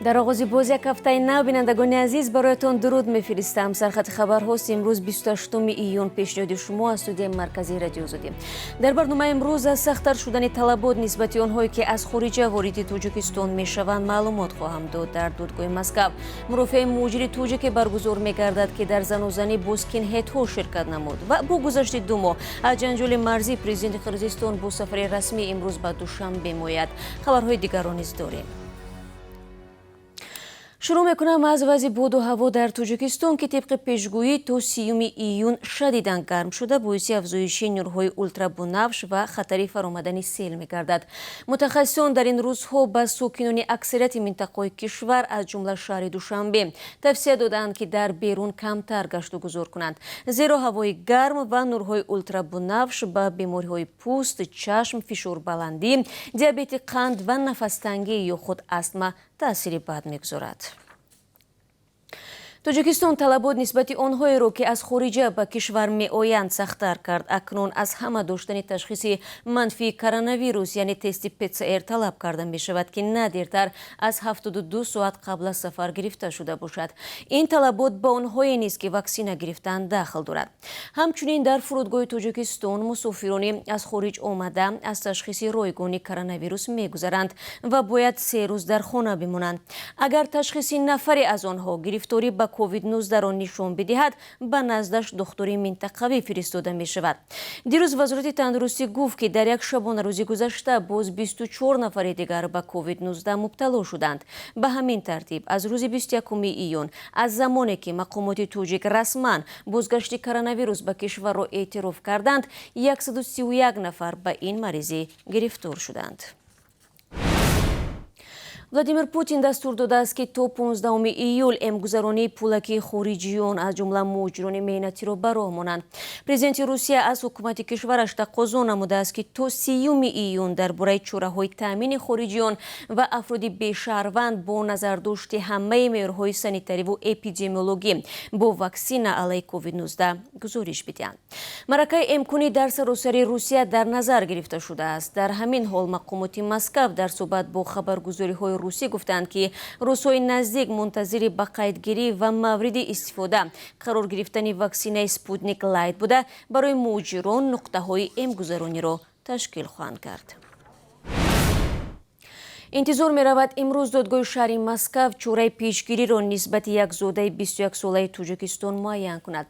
дар оғози боз як ҳафтаи нав бинандагони азиз бароятон дуруд мефиристам. Сархатти хабарҳост имрӯз 28 июн пешниҳоди шумо аз студияи марказии радио Озодӣ. Дар барномаи имрӯз аз сахттар шудани талабот нисбати онҳое ки аз хориҷа вориди Тоҷикистон мешаванд маълумот хоҳам дод. Дар додгоҳи Москав мурофиаи муҳоҷири тоҷике баргузор мегардад ки дар занозанӣ бо скинҳедҳо ширкат намуд ва бо гузашти 2 моҳ аз ҷанҷоли марзӣ президенти Қирғизистон бо сафари расмӣ имрӯз ба Душанбе меояд. Хабарҳои дигарро низ дорем. шурӯъ мекунам аз вазъи боду ҳаво дар Тоҷикистон ки тибқи пешгӯӣ то 30 июн шадидан гарм шуда боиси афзоиши нурҳои ультрабунавш ва хатари фаромадани сел мегардад. Мутахассисон дар ин рӯзҳо ба сокинони аксарияти минтақаҳои кишвар аз ҷумла шаҳри Душанбе тавсия доданд ки дар берун камтар гашту гузор кунанд, зеро ҳавои гарм ва нурҳои ультрабунавш ба бемориҳои пӯст, чашм, фишорбаландӣ, диабети қанд ва нафастангӣ ё худ астма таъсири бад мегузорад. Тоҷикистон талабот нисбати онҳоеро ки аз хориҷа ба кишвар меоянд сахттар кард. Акнун аз ҳама доштани ташхиси манфии коронавирус яъне тести ПЦР талаб карда мешавад ки на дертар аз 72 соат қабл аз сафар гирифта шуда бошад. Ин талабот ба онҳое низ ки ваксина гирифтаанд дахл дорад. Ҳамчунин дар фурудгоҳи Тоҷикистон мусофирони аз хориҷ омада аз ташхиси ройгони коронавирус мегузаранд ва бояд 3 рӯз дар хона бимонанд. Агар ташхиси нафаре аз онҳо гирифторӣ ба COVID-19 нишон бидиҳад, ба наздаш духтури минтақавӣ фиристода мешавад. Дирӯз вазорати тандурустӣ гуфт ки дар як шабонарӯзи гузашта боз 24 нафари дигар ба COVID-19 мубтало шуданд. Ба ҳамин тартиб аз рӯзи 21 июн аз замоне ки мақомоти тоҷик расман бозгашти коронавирус ба кишварро эътироф карданд, 131 нафар ба ин маризӣ гирифтор шуданд. Владимир Путин дастур додааст ки то 15 июл эмгузаронии пулакии хориҷиён аз ҷумла муҳоҷирони меҳнатиро ба роҳ монанд. Президенти Русия аз ҳукумати кишвараш тақозо намудааст ки то 30 июн дар бораи чораҳои таъмини хориҷиён ва афроди бешаҳрванд бо назардошти ҳамаи меъёрҳои санитариву эпидемиологӣ бо ваксина алайҳи COVID-19 гузориш бидиҳанд. Маъракаи эмкунӣ дар саросари Русия дар назар гирифта шудааст. Дар ҳамин ҳол мақомоти Москав дар суҳбат бо хабаргузориҳои русӣ гуфтанд ки рӯзҳои наздик мунтазири ба қайдгирӣ ва мавриди истифода қарор гирифтани ваксинаи Спутник Лайт буда барои муҳоҷирон нуқтаҳои эмгузарониро ташкил хоҳанд кард. интизор меравад имрӯз додгоҳи шаҳри Москав чораи пешгириро нисбати як зодаи 21 солаи Тоҷикистон муайян кунад.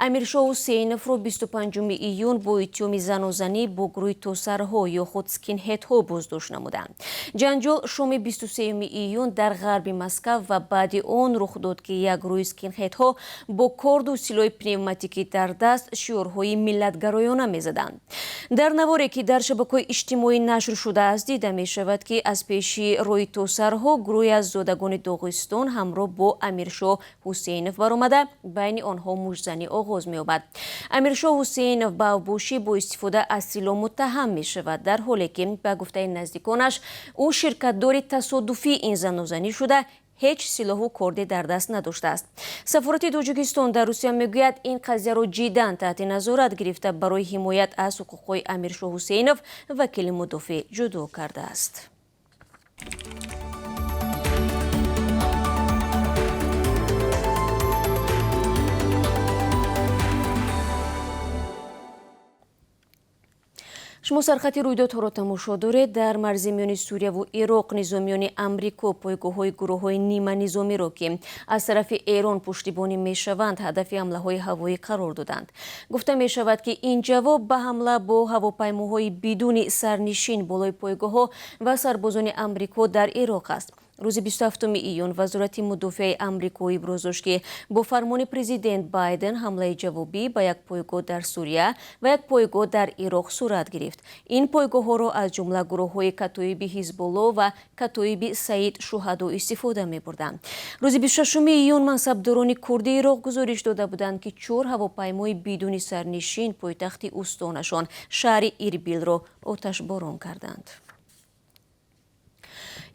Амиршоҳ Ҳусейновро 25 июн бо иттиҳоми занозанӣ бо гурӯҳи тосарҳо ё худ скинҳедҳо боздошт намуданд. Ҷанҷол шоми 23 июн дар ғарби Москав ва баъди он рух дод ки як гурӯҳи скинҳедҳо бо корду силоҳи пневматикӣ дар даст шиорҳои миллатгароёна мезаданд. Дар наворе ки дар шабакаҳои иҷтимоӣ нашр шудааст дида мешавад ки аз рои тосарҳо гурӯҳи аз зодагони Доғистон ҳамроҳ бо Амиршоҳ Ҳусейнов баромада байни онҳо мӯжзанӣ оғоз меёбад. Амиршоҳ Ҳусейнов ба авбошӣ бо истифода аз силоҳ муттаҳам мешавад, дар ҳоле ки ба гуфтаи наздиконаш ӯ ширкатдори тасодуфии ин занозанӣ шуда ҳеҷ силоҳу корде дар даст надоштааст. Сафорати Тоҷикистон дар Русия мегӯяд ин қазияро ҷиддан таҳти назорат гирифта барои ҳимоят аз ҳуқуқҳои Амиршоҳ Ҳусейнов вакили мудофиъ ҷудо кардааст. шумо сархатти рӯйдодҳоро тамошо доред. Дар марзи миёни Сурияву Ироқ низомиёни Амрико пойгоҳҳои гурӯҳҳои ниманизомиро ки аз тарафи Эрон пуштибонӣ мешаванд ҳадафи ҳамлаҳои ҳавоӣ қарор доданд. Гуфта мешавад ки ин ҷавоб ба ҳамла бо ҳавопаймоҳои бидуни сарнишин болои пойгоҳҳо ва сарбозони Амрико дар Ироқ аст. рӯзи 27 июн вазорати мудофиаи Амрико иброз дошт ки бо фармони президент Байден ҳамлаи ҷавобӣ ба як пойгоҳ дар Сурия ва як пойгоҳ дар Ироқ сурат гирифт. Ин пойгоҳҳоро аз ҷумла гурӯҳҳои катоиби Ҳизбулло ва катоиби Саид Шуҳадо истифода мебурданд. рӯзи 26 июн мансабдорони курдии Ироқ гузориш дода буданд ки 4 ҳавопаймои бидуни сарнишин пойтахти устонашон шаҳри Ирбилро оташборон карданд.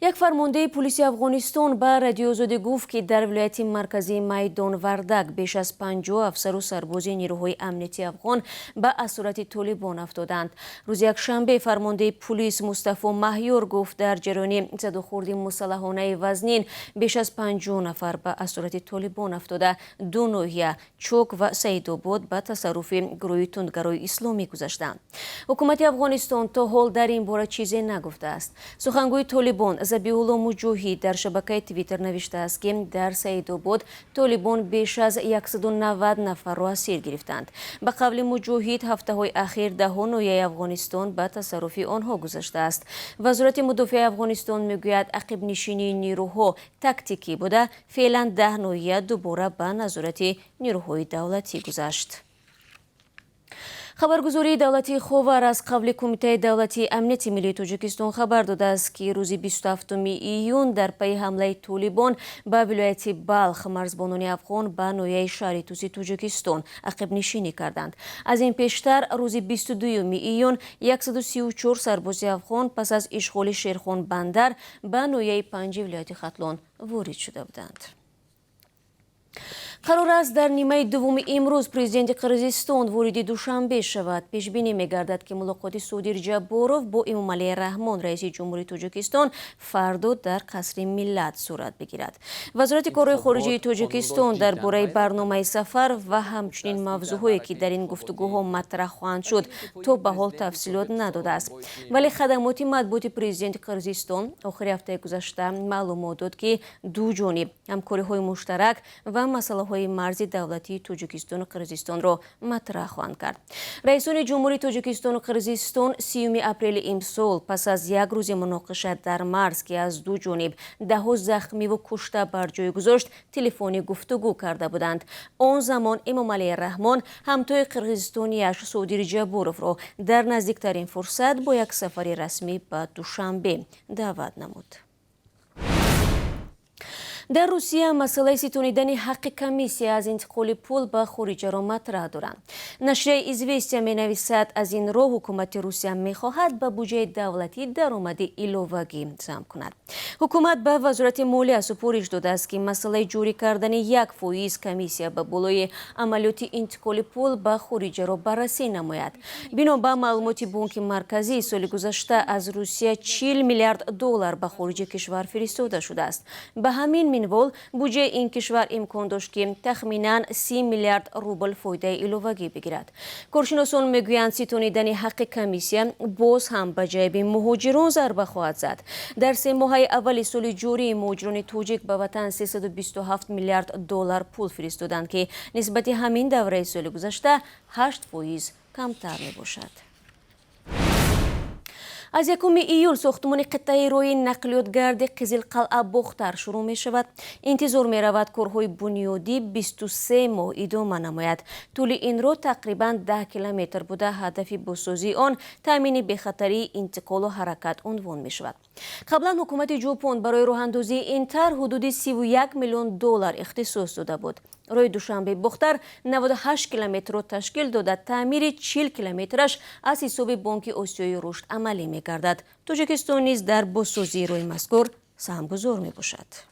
یک فرمانده پلیس افغانستان به رادیو آزادی گفت که در ولایت مرکزی میدان وردک بیش از 50 افسر و سرباز نیروهای امنیتی افغان به اسارت طالبان افتادند. روز یکشنبه فرمانده پلیس مصطفی مهیور گفت در جریان زدوخورد مسلحانه وزنین بیش از 50 نفر به اسارت طالبان افتاده. دو ناحیه چوک و سیدآباد به تصرف گروه تندگرای اسلامی گذاشتند. حکومت افغانستان تا حال در این باره چیزی نگفته است. سخنگوی طالبان ذبیح‌الله مجاهد در شبکه توییتر نوشته است که در سیدآباد طالبان بیش از 190 نفر را اسیر گرفتند. به قول مجاهد هفته‌های اخیر ده‌ها ناحیه افغانستان به تصرف آنها گذاشته است. وزارت مدافع افغانستان میگوید عقب نشینی نیروها تاکتیکی بوده. فعلا 10 ناحیه دوباره به نظارت نیروهای دولتی گذشت. خبرگزاری دولتی خاور از قبل کمیته دولتی امنیت ملی تاجیکستان خبر داده است که روز 27 ایون در پی حمله طالبان به ولایت بلخ مرزبانان افغان به ناحیه شهر توسی تاجیکستان عقب نشینی کردند. از این پیشتر روز 22 ایون 134 سرباز افغان پس از اشغال شیرخان بندر به ناحیه 5 ولایت ختلان وارد شده بودند. قرار است در نیمه دوم امروز پرزیدنت قرقیزستان وارد دوشنبه شود. پیش بینی می‌گردد که ملاقات صادر جباروف با امام علی رحمان رئیس جمهوری تاجیکستان فردا در قصر ملت صورت بگیرد. وزارت کارهای خارجه تاجیکستان درباره برنامه سفر و همچنین موضوعاتی که در این گفتگوها مطرح خواهند شد تا به حال تفصیلات نداده است. ولی خدمات مطبوعات پرزیدنت قرقیزستان آخر هفته گذشته معلومات داد که دو جانب همکاری‌های مشترک و مسائل مرزی دولتی تاجیکستان و قرقیزستان را مطرح خواهند کرد. رئیسان جمهوری تاجیکستان و قرقیزستان 30 اپریل امسال پس از یک روز مناقشه در مرز که از دو جانب 10 زخمی و کشته بر جای گذاشت تلفنی گفتگو کرده بودند. آن زمان امام علی رحمان همتای قرقیزستانیش صادر جباروف را در نزدیکترین فرصت با یک سفر رسمی به دوشنبه دعوت نمود. در روسیه مسئله ستونیدن حق کمیسی از انتقال پول به خارج را مطرح دارند. نشریه ایزوستیا می‌نویسد از این راه حکومت روسیه می‌خواهد به بودجه دولتی درآمد علاوه‌ای جمع کند. حکومت به وزارت مالیه سپارش داده است که مسئله جوری کردن 1% کمیسیا به بالای عملیات انتقال پول به خارج را بررسی نماید. بنا به معلومات بانک مرکزی سال گذشته از روسیه 40 میلیارد دلار به خارج کشور فرستاده شده است. به همین منوال بودجه این کشور امکان داشت که تخمینا 30 میلیارد روبل فایده علاوه‌ای بگیرد. کارشناسان میگویند ستونیدن حق کمیسیا باز هم به جیب مهاجران ضربه خواهد زد. در 3 ماه اول سال جاری مهاجران تاجیک به وطن 327 میلیارد دلار پول فرستادند که نسبت همین دوره سال گذشته 8% کمتر میباشد. از 1 ایول ساختمان قطعه روی نقلیات گرد قزل قلعه باختر شروع می شود. انتظار می رود کارهای بنیادی 23 ماه ادامه نماید. طول این راه تقریبا 10 کیلومتر بوده. هدف بازسازی آن تامین بی‌خطری انتقال و حرکت عنوان می شود. قبلا حکومت ژاپن برای راه اندازی این طرح حدود 31 میلیون دلار اختصاص داده بود. روی دوشنبه باختر 98 کیلومتر را تشکیل داده. تعمیر 40 کیلومترش از حساب بانک آسیای رشد عملی می گردد. تاجیکستان نیز در بازسازی روی مذکور سهمگذار می باشد.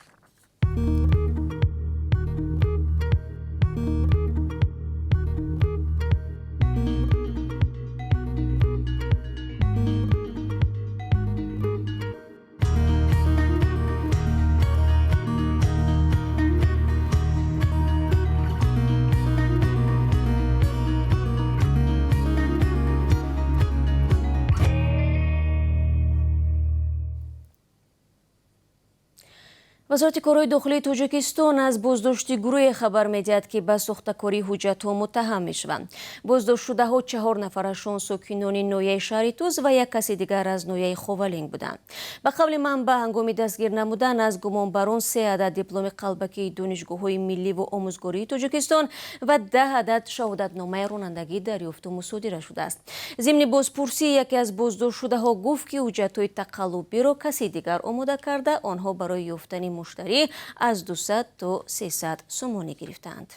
وزارت کارهای داخلی تاجیکستان از بازداشت گروه خبر می‌دهد که به ساخته‌کاری حجت‌ها متهم می‌شوند. بازداشت شده‌ها 4 نفرشان ساکنان ناحیه شهر توز و یک کس دیگر از ناحیه خوالینگ بودند. به قول منبع هنگام دستگیر نمودن از گمانبران 3 عدد دیپلم قلبکی دانشگاه‌های ملی و آموزگاری تاجیکستان و 10 عدد شهادتنامه رانندگی دریافت و مصادره شده است. ضمن بازپرسی یکی از بازداشت شده‌ها گفت که حجت‌های تقلبی را کسی دیگر آماده کرده آنها برای یافتن مشتری از 200 تا 300 سومانی گرفتند.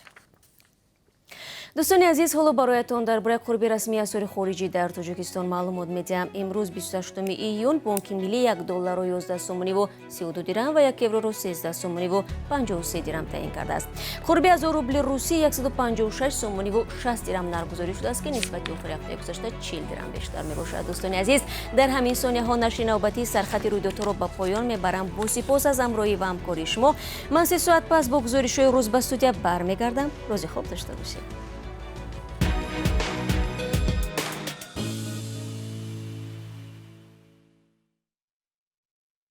дӯстони азиз, ҳоло бароятон дар бораи қурби расмии асъори хориҷӣ дар Тоҷикистон маълумот медиҳам. Имрӯз 28 июн Бонки миллӣ $1 11 сомониву 32 дирам ва 1 евроро 13 сомониву 53 дирам таъин кардааст. қурби 1000 рубли русӣ 156 сомониву 60 дирам наргузорӣ шудааст ки нисбати охири ҳафтаи гузашта 40 дирам бештар мебошад. дӯстони азиз, дар ҳамин сонияҳо нашри навбатии Сархатти рӯйдодҳоро ба поён мебарам. Бо сипос аз ҳамроҳӣ ва ҳамкории шумо, ман 3 соат пас бо гузоришҳои рӯз ба студия бармегардам. рӯзи хуб дошта бошед.